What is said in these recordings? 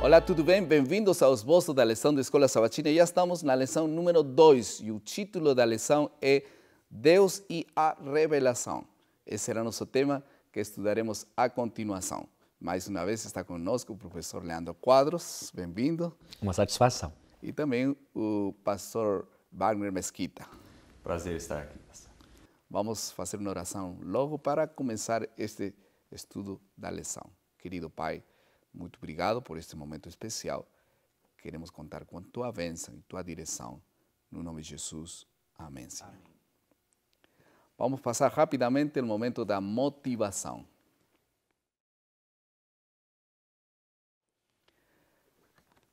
Olá, tudo bem? Bem-vindos ao esboço da lição da Escola Sabatina. Já estamos na lição número 2 e o título da lição é Deus e a Revelação. Esse será nosso tema que estudaremos a continuação. Mais uma vez está conosco o professor Leandro Quadros, bem-vindo. Uma satisfação. E também o pastor Wagner Mesquita. Prazer estar aqui, pastor. Vamos fazer uma oração logo para começar este estudo da lição. Querido Pai, muito obrigado por este momento especial. Queremos contar com tua bênção e tua direção. No nome de Jesus. Amém, Senhor. Amém. Vamos passar rapidamente ao momento da motivação.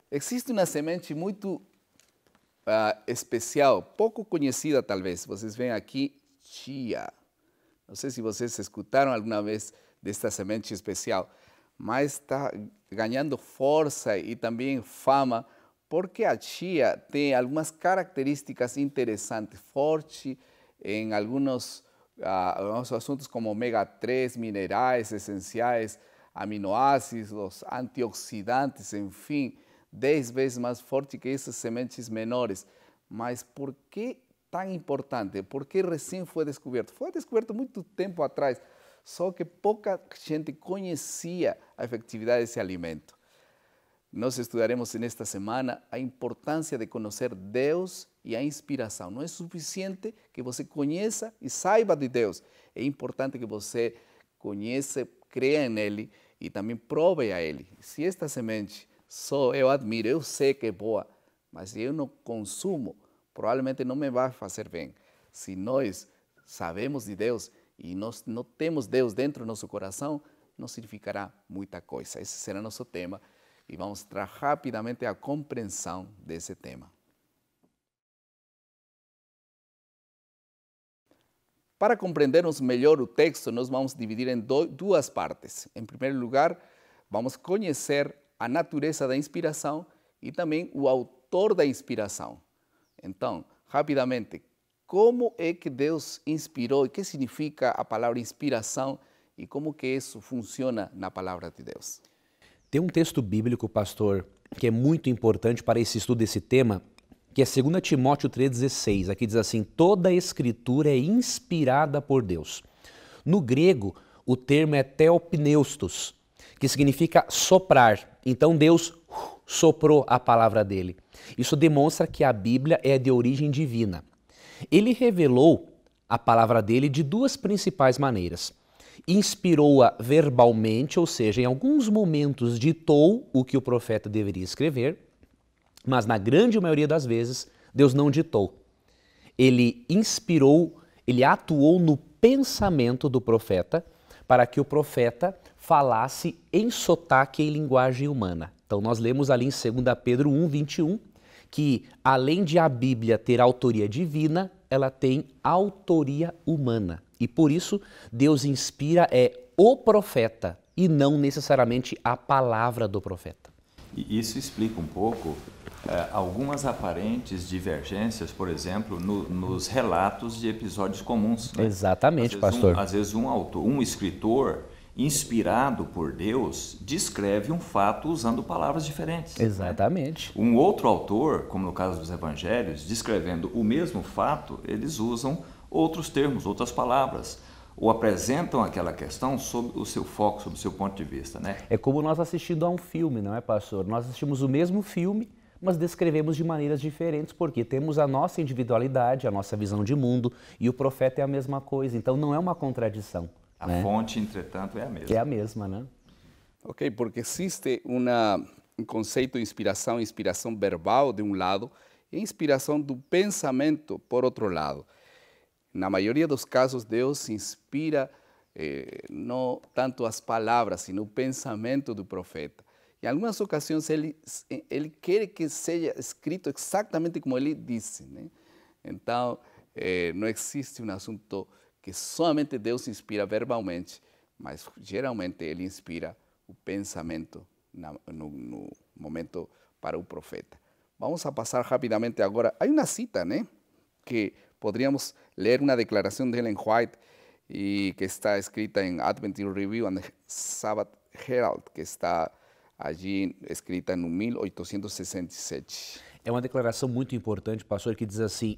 Existe uma semente muito especial, pouco conhecida talvez. Vocês veem aqui, chia. Não sei se vocês escutaram alguma vez desta semente especial, mas está ganhando força e também fama, porque a chia tem algumas características interessantes, forte em alguns assuntos como ômega 3, minerais essenciais, aminoácidos, antioxidantes, enfim, 10 vezes mais forte que essas sementes menores. Mas por que tão importante? Porque recém foi descoberto. Foi descoberto muito tempo atrás, só que pouca gente conhecia a efetividade desse alimento. Nós estudaremos nesta semana a importância de conhecer Deus e a inspiração. Não é suficiente que você conheça e saiba de Deus. É importante que você conheça, creia nele e também prove a ele. Se esta semente só eu admiro, eu sei que é boa, mas se eu não consumo, provavelmente não me vai fazer bem. Se nós sabemos de Deus e nós não temos Deus dentro do nosso coração, não significará muita coisa. Esse será nosso tema e vamos entrar rapidamente à compreensão desse tema. Para compreendermos melhor o texto, nós vamos dividir em duas partes. Em primeiro lugar, vamos conhecer a natureza da inspiração e também o autor da inspiração. Então, rapidamente, como é que Deus inspirou e o que significa a palavra inspiração e como que isso funciona na palavra de Deus? Tem um texto bíblico, pastor, que é muito importante para esse estudo desse tema, que é 2 Timóteo 3,16. Aqui diz assim: toda a escritura é inspirada por Deus. No grego, o termo é theopneustos, que significa soprar. Então Deus soprou a palavra dele. Isso demonstra que a Bíblia é de origem divina. Ele revelou a palavra dele de duas principais maneiras. Inspirou-a verbalmente, ou seja, em alguns momentos ditou o que o profeta deveria escrever, mas na grande maioria das vezes Deus não ditou. Ele inspirou, ele atuou no pensamento do profeta para que o profeta falasse em sotaque e em linguagem humana. Então nós lemos ali em 2 Pedro 1:21, que além de a Bíblia ter autoria divina, ela tem autoria humana. E por isso Deus inspira o profeta e não necessariamente a palavra do profeta. E isso explica um pouco algumas aparentes divergências, por exemplo, nos relatos de episódios comuns. Né? Exatamente, pastor. Às vezes um escritor inspirado por Deus descreve um fato usando palavras diferentes. Exatamente. Né? Um outro autor, como no caso dos evangelhos, descrevendo o mesmo fato, eles usam outros termos, outras palavras, ou apresentam aquela questão sob o seu foco, sob o seu ponto de vista. Né? É como nós assistindo a um filme, não é, pastor? Nós assistimos o mesmo filme, mas descrevemos de maneiras diferentes, porque temos a nossa individualidade, a nossa visão de mundo, e o profeta é a mesma coisa, então não é uma contradição. A fonte, entretanto, é a mesma. É a mesma, né? Ok, porque existe um conceito de inspiração verbal de um lado e inspiração do pensamento por outro lado. Na maioria dos casos, Deus inspira não tanto as palavras, sino o pensamento do profeta. Em algumas ocasiões, ele quer que seja escrito exatamente como ele disse. Né? Então, não existe um assunto que somente Deus inspira verbalmente, mas geralmente ele inspira o pensamento no momento para o profeta. Vamos a passar rapidamente agora. Há uma cita, né? Que poderíamos ler uma declaração de Ellen White e que está escrita em Adventist Review and Sabbath Herald, que está allí escrita no 1867. É uma declaração muito importante, pastor, que diz assim: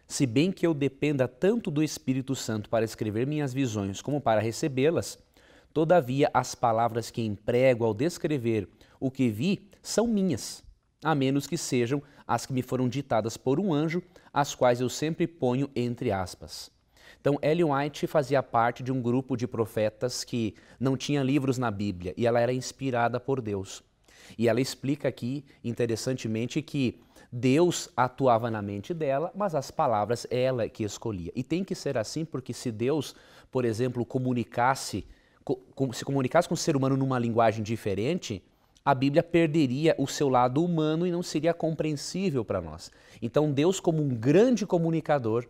se bem que eu dependa tanto do Espírito Santo para escrever minhas visões como para recebê-las, todavia as palavras que emprego ao descrever o que vi são minhas, a menos que sejam as que me foram ditadas por um anjo, as quais eu sempre ponho entre aspas. Então, Ellen White fazia parte de um grupo de profetas que não tinha livros na Bíblia e ela era inspirada por Deus. E ela explica aqui, interessantemente, que Deus atuava na mente dela, mas as palavras ela que escolhia. E tem que ser assim, porque se Deus, por exemplo, se comunicasse com o ser humano numa linguagem diferente, a Bíblia perderia o seu lado humano e não seria compreensível para nós. Então Deus, como um grande comunicador,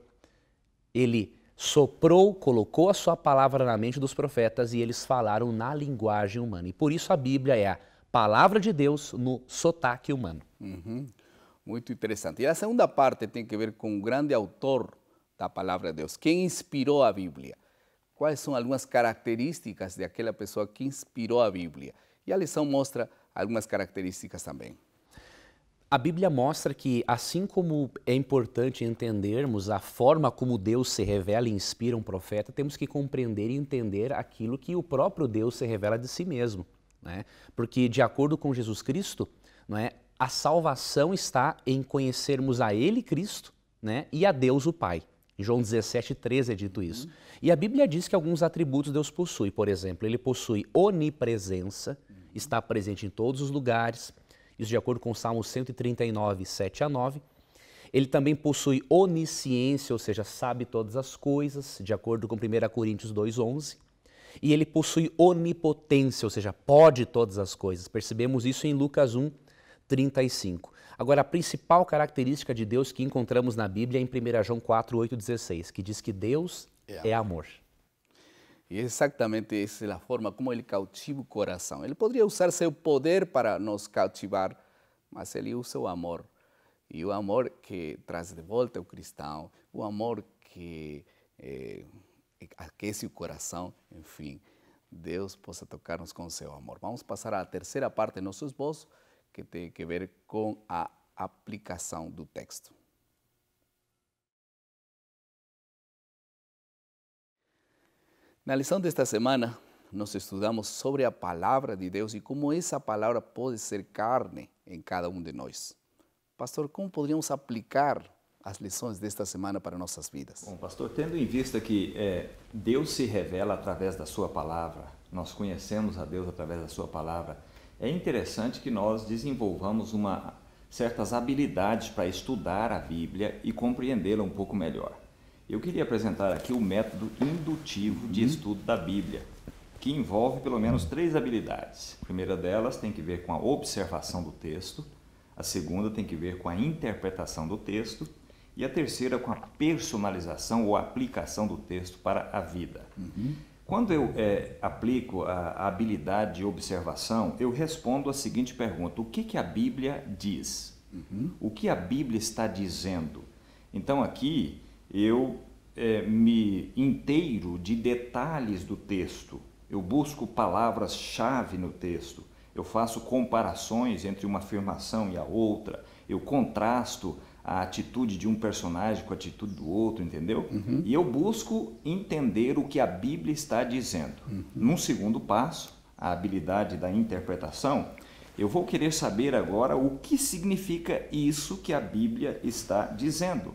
Ele soprou, colocou a sua palavra na mente dos profetas e eles falaram na linguagem humana. E por isso a Bíblia é a palavra de Deus no sotaque humano. Muito interessante. E a segunda parte tem que ver com o grande autor da palavra de Deus. Quem inspirou a Bíblia? Quais são algumas características daquela pessoa que inspirou a Bíblia? E a lição mostra algumas características também. A Bíblia mostra que, assim como é importante entendermos a forma como Deus se revela e inspira um profeta, temos que compreender e entender aquilo que o próprio Deus se revela de si mesmo, né? Porque, de acordo com Jesus Cristo, não é, a salvação está em conhecermos a Ele, Cristo, né, e a Deus, o Pai. Em João 17:13 é dito isso. E a Bíblia diz que alguns atributos Deus possui. Por exemplo, Ele possui onipresença, está presente em todos os lugares. Isso de acordo com o Salmo 139, 7-9. Ele também possui onisciência, ou seja, sabe todas as coisas, de acordo com 1 Coríntios 2:11. E ele possui onipotência, ou seja, pode todas as coisas. Percebemos isso em Lucas 1:35. Agora, a principal característica de Deus que encontramos na Bíblia é em 1 João 4:8-16, que diz que Deus é amor. E exatamente essa é a forma como ele cautiva o coração. Ele poderia usar seu poder para nos cautivar, mas ele usa o amor. E o amor que traz de volta o cristão, o amor que aquece o coração, enfim, Deus possa tocar-nos com o seu amor. Vamos passar à terceira parte do nosso esboço, que tem que ver com a aplicação do texto. Na lição desta semana, nós estudamos sobre a palavra de Deus e como essa palavra pode ser carne em cada um de nós. Pastor, como poderíamos aplicar as lições desta semana para nossas vidas? Bom, pastor, tendo em vista que Deus se revela através da sua palavra, nós conhecemos a Deus através da sua palavra, é interessante que nós desenvolvamos certas habilidades para estudar a Bíblia e compreendê-la um pouco melhor. Eu queria apresentar aqui o método indutivo de estudo da Bíblia, que envolve pelo menos 3 habilidades. A primeira delas tem que ver com a observação do texto, a segunda tem que ver com a interpretação do texto e a terceira com a personalização ou aplicação do texto para a vida. Quando eu aplico a habilidade de observação, eu respondo a seguinte pergunta: o que a Bíblia diz? O que a Bíblia está dizendo? Então aqui eu me inteiro de detalhes do texto, eu busco palavras-chave no texto, eu faço comparações entre uma afirmação e a outra, eu contrasto a atitude de um personagem com a atitude do outro, entendeu? E eu busco entender o que a Bíblia está dizendo. Num segundo passo, a habilidade da interpretação, eu vou querer saber agora o que significa isso que a Bíblia está dizendo.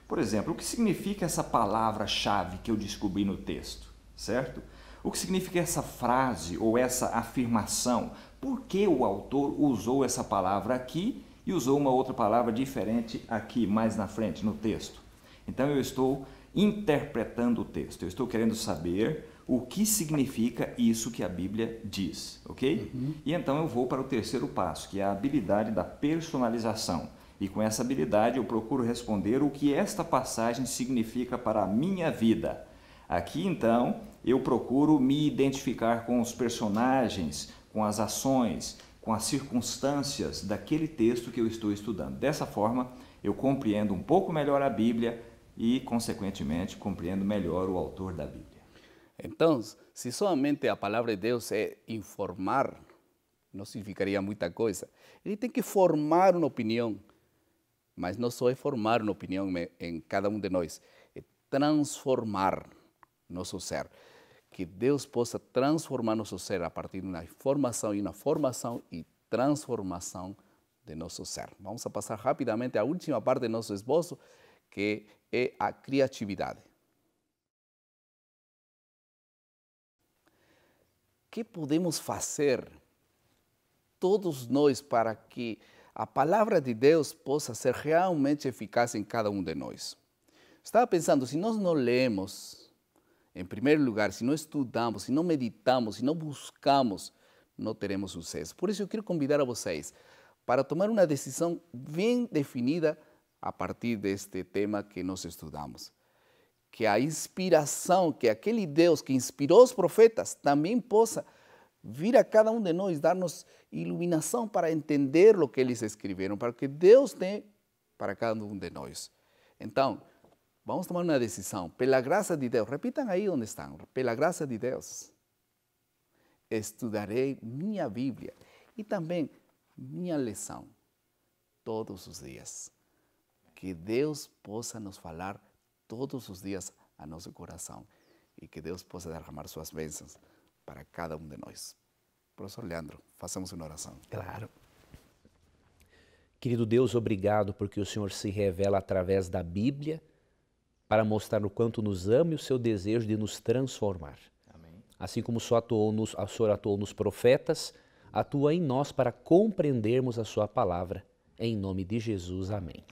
Por exemplo, o que significa essa palavra-chave que eu descobri no texto, certo? O que significa essa frase ou essa afirmação? Por que o autor usou essa palavra aqui e usou uma outra palavra diferente aqui, mais na frente, no texto? Então eu estou interpretando o texto, eu estou querendo saber o que significa isso que a Bíblia diz, ok? E então eu vou para o terceiro passo, que é a habilidade da personalização. E com essa habilidade eu procuro responder o que esta passagem significa para a minha vida. Aqui então eu procuro me identificar com os personagens, com as ações, com as circunstâncias daquele texto que eu estou estudando. Dessa forma eu compreendo um pouco melhor a Bíblia e, consequentemente, compreendo melhor o autor da Bíblia. Então, se somente a palavra de Deus é informar, não significaria muita coisa. Ele tem que formar uma opinião, mas não só é formar uma opinião em cada um de nós, é transformar nosso ser. Que Deus possa transformar nosso ser a partir de uma informação e uma formação e transformação de nosso ser. Vamos a passar rapidamente à última parte do nosso esboço, que é a criatividade. O que podemos fazer, todos nós, para que a palavra de Deus possa ser realmente eficaz em cada um de nós? Estava pensando, se nós não lemos, em primeiro lugar, se não estudamos, se não meditamos, se não buscamos, não teremos sucesso. Por isso eu quero convidar a vocês para tomar uma decisão bem definida a partir deste tema que nós estudamos. Que a inspiração, que aquele Deus que inspirou os profetas também possa vir a cada um de nós, dar-nos iluminação para entender o que eles escreveram, para o que Deus tem para cada um de nós. Então, vamos tomar uma decisão. Pela graça de Deus, repitam aí onde estão. Pela graça de Deus, estudarei minha Bíblia e também minha lição todos os dias. Que Deus possa nos falar todos os dias a nosso coração e que Deus possa derramar suas bênçãos para cada um de nós. Professor Leandro, façamos uma oração. Claro. Querido Deus, obrigado porque o Senhor se revela através da Bíblia para mostrar o quanto nos ama e o seu desejo de nos transformar. Amém. Assim como o Senhor atuou nos profetas, atua em nós para compreendermos a sua palavra. Em nome de Jesus, amém.